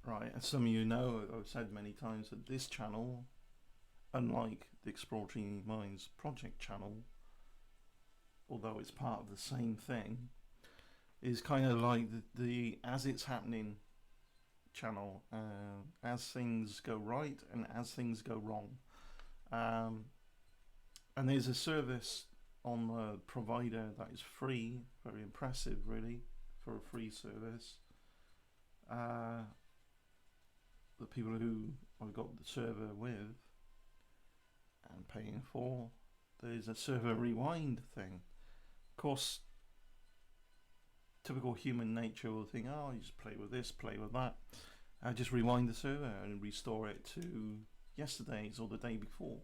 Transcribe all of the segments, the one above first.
Right, as some of you know, I've said many times that this channel, unlike the Exploratory Minds project channel, although it's part of the same thing, is kind of like the as it's happening channel, as things go right and as things go wrong. And there's a service on the provider that is free, very impressive really, for a free service. The people who I've got the server with and paying for, there's a server rewind thing. Of course, typical human nature will think, oh, you just play with this, play with that. I just rewind the server and restore it to yesterday's or the day before.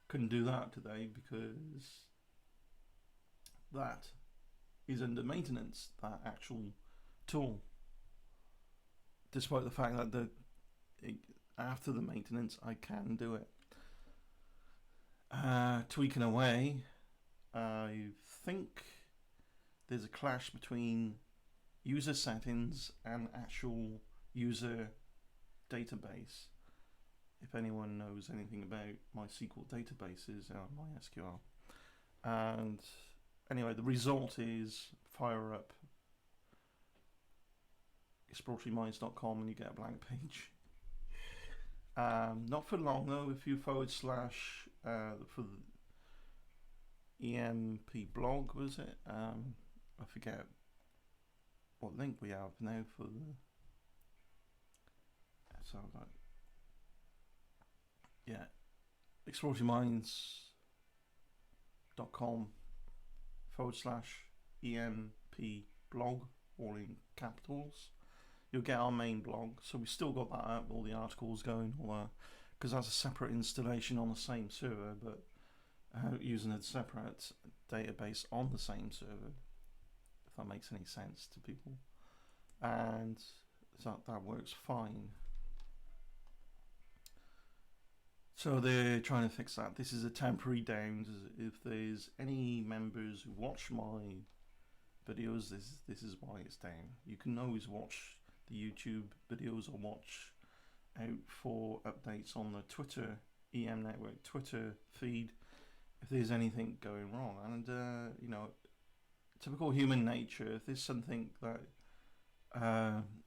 Couldn't do that today because that is under maintenance, that actual tool. Despite the fact that after the maintenance I can do it. Tweaking away, I think there's a clash between user settings and actual user database. If anyone knows anything about MySQL databases or MySQL. And anyway, the result is fire up exploratoryminds.com and you get a blank page. Not for long though. If you / for the EMP blog, was it? I forget what link we have now for the. So like, yeah, exploratoryminds.com / EMP blog, all in capitals. You'll get our main blog, so we still got that up, all the articles going, all that, because that's a separate installation on the same server, but using a separate database on the same server, if that makes any sense to people, and that works fine. So they're trying to fix that. This is a temporary down. If there's any members who watch my videos, this is why it's down. You can always watch the YouTube videos or watch out for updates on the Twitter EM Network Twitter feed if there's anything going wrong. And you know, typical human nature, if there's something that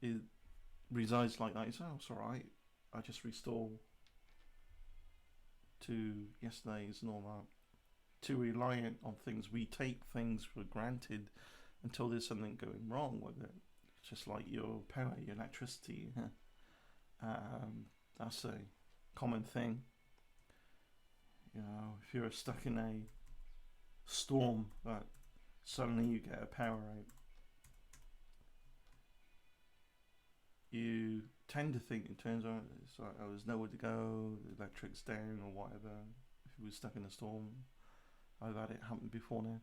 it resides like that, it's alright, I just restore to yesterday's and all that. Too reliant on things, we take things for granted until there's something going wrong with it. Just like your power, your electricity. That's a common thing. You know, if you're stuck in a storm, that suddenly you get a power out, you tend to think in terms of it's like, oh, there's nowhere to go, the electric's down or whatever. If you were stuck in a storm, I've had it happen before now.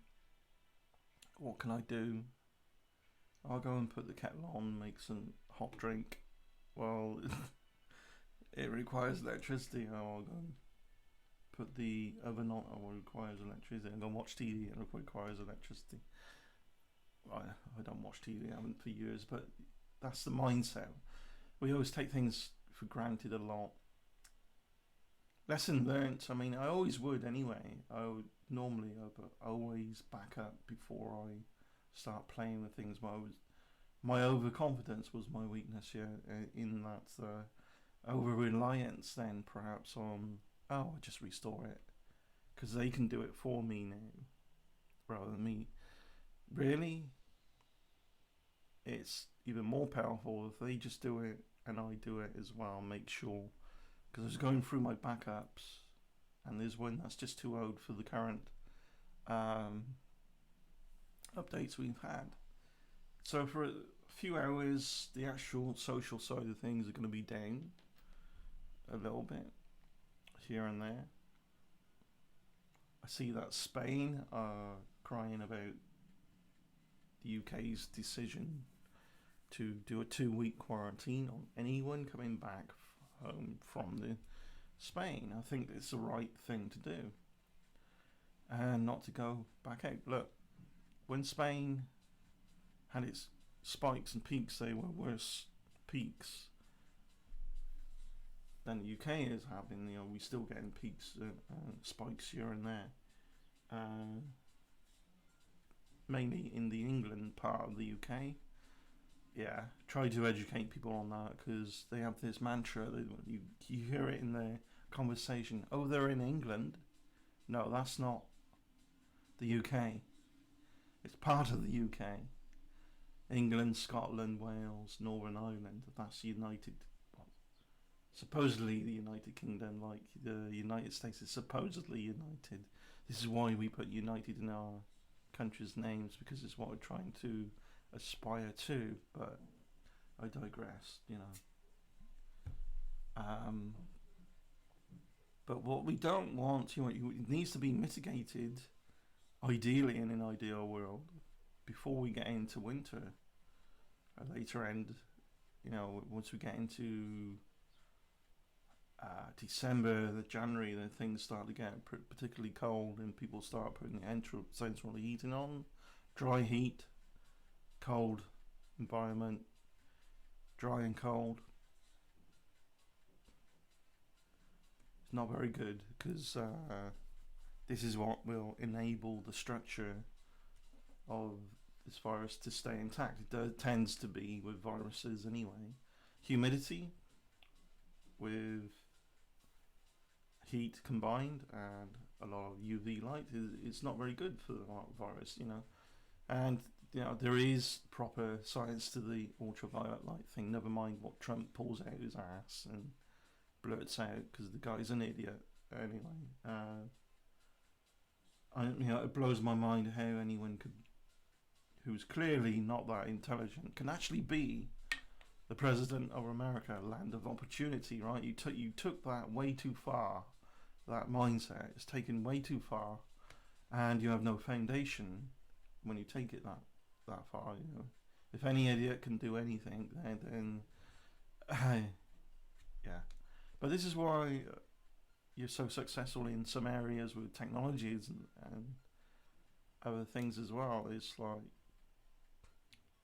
What can I do? I'll go and put the kettle on, make some hot drink. Well, it requires electricity. I'll go and put the oven on. Oh, it requires electricity. I'll go and watch TV. It requires electricity. I don't watch TV. I haven't for years, but that's the mindset. We always take things for granted a lot. Lesson learnt. I mean, I always would anyway. I would normally always back up before I start playing with things. My overconfidence was my weakness, yeah, in that over reliance then perhaps on, oh, I just restore it because they can do it for me now rather than me. Really, it's even more powerful if they just do it and I do it as well. Make sure, because I was going through my backups and there's one that's just too old for the current updates we've had. So for a few hours the actual social side of things are going to be down a little bit here and there. I see that Spain are crying about the UK's decision to do a 2-week quarantine on anyone coming back home from Spain. I think it's the right thing to do and not to go back out. Look, when Spain had its spikes and peaks, they were worse peaks than the UK is having. We're still getting peaks, spikes here and there. Mainly in the England part of the UK. Yeah, try to educate people on that, because they have this mantra that you hear it in their conversation. Oh, they're in England. No, that's not the UK. It's part of the UK. England, Scotland, Wales, Northern Ireland. That's United. Supposedly the United Kingdom, like the United States is supposedly united. This is why we put United in our country's names, because it's what we're trying to aspire to. But I digress, But what we don't want, it needs to be mitigated, ideally in an ideal world, before we get into winter. A later end, once we get into December, January, then things start to get particularly cold, and people start putting central heating on. Dry heat, cold environment, dry and cold. It's not very good, because this is what will enable the structure of this virus to stay intact. It tends to be with viruses anyway. Humidity with heat combined and a lot of UV light is not very good for the virus, And there is proper science to the ultraviolet light thing. Never mind what Trump pulls out his ass and blurts out, because the guy's an idiot. Anyway, it blows my mind how anyone who's clearly not that intelligent can actually be the president of America, land of opportunity, right? You took that way too far. That mindset is taken way too far, and you have no foundation when you take it that far. If any idiot can do anything, then yeah. But this is why you're so successful in some areas with technologies and other things as well. It's like,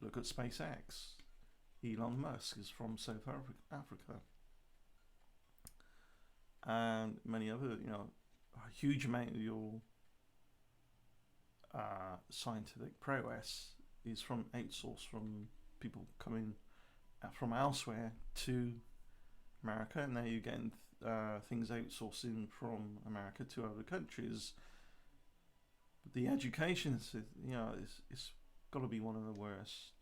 look at SpaceX. Elon Musk is from South Africa. And many other, a huge amount of your scientific prowess is from outsourced, from people coming from elsewhere to America. And now you're getting things outsourcing from America to other countries. But the education system, it's got to be one of the worst.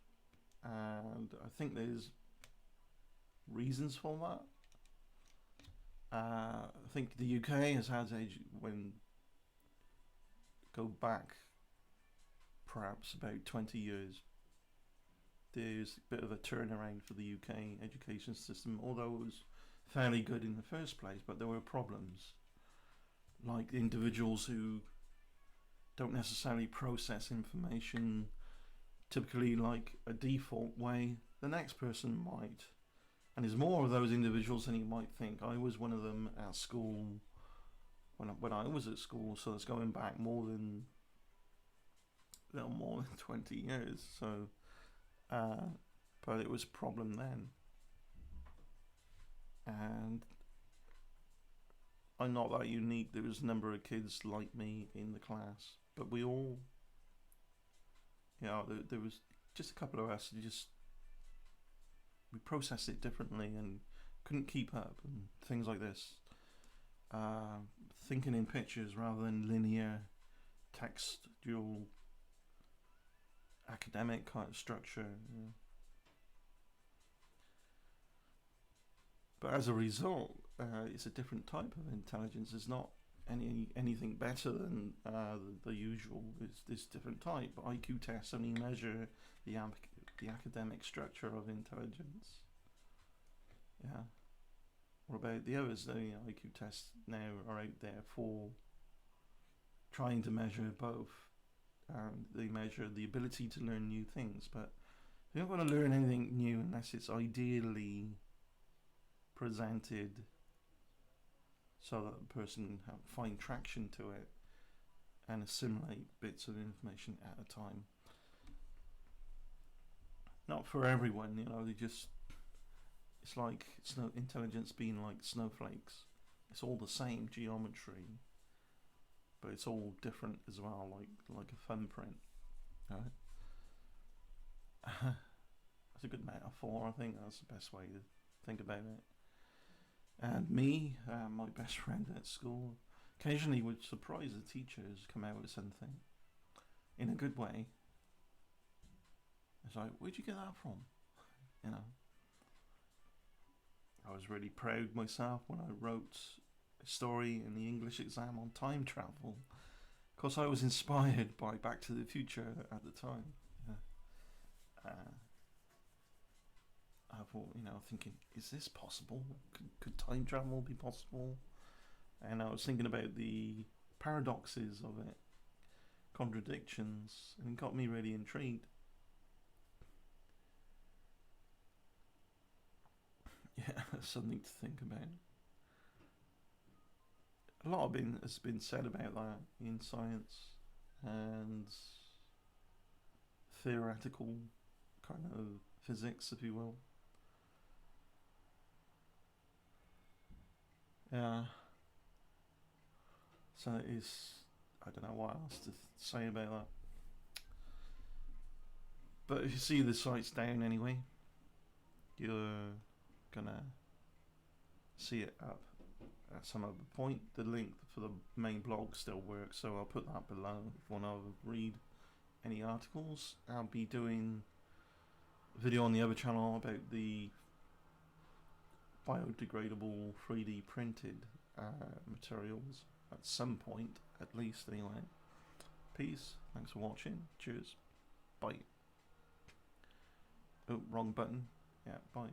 And I think there's reasons for that. I think the UK has had go back perhaps about 20 years. There's a bit of a turnaround for the UK education system, although it was fairly good in the first place, but there were problems, like individuals who don't necessarily process information typically like a default way the next person might. And there's more of those individuals than you might think. I was one of them at school when I was at school, so it's going back more than 20 years. So, but it was a problem then, and I'm not that unique. There was a number of kids like me in the class, but we all, there was just a couple of us who we processed it differently and couldn't keep up, and things like this. Thinking in pictures rather than linear textual academic kind of structure. But as a result, it's a different type of intelligence. It's not anything better than the usual. It's this different type. IQ tests only measure the academic structure of intelligence. Yeah. What about the others? The IQ tests now are out there for trying to measure both. They measure the ability to learn new things, but you're not going to learn anything new unless it's ideally presented so that the person can find traction to it and assimilate bits of information at a time. Not for everyone, it's It's like intelligence being like snowflakes. It's all the same geometry, but it's all different as well, like a thumbprint. Right? That's a good metaphor. I think that's the best way to think about it. And me, my best friend at school, occasionally would surprise the teachers, come out with something in a good way. It's like, where'd you get that from? You know. I was really proud myself when I wrote a story in the English exam on time travel. Of course, I was inspired by Back to the Future at the time. Yeah. I thought, thinking, is this possible? Could time travel be possible? And I was thinking about the paradoxes of it, contradictions, and it got me really intrigued. Yeah, something to think about. A lot has been said about that in science and theoretical kind of physics, if you will. Yeah. So it is. I don't know what else to say about that. But if you see the site's down anyway, you're gonna see it up at some other point. The link for the main blog still works, so I'll put that below if you want to read any articles. I'll be doing a video on the other channel about the biodegradable 3D printed materials at some point, at least anyway. Peace, thanks for watching, cheers, bye. Oh, wrong button, yeah, bye.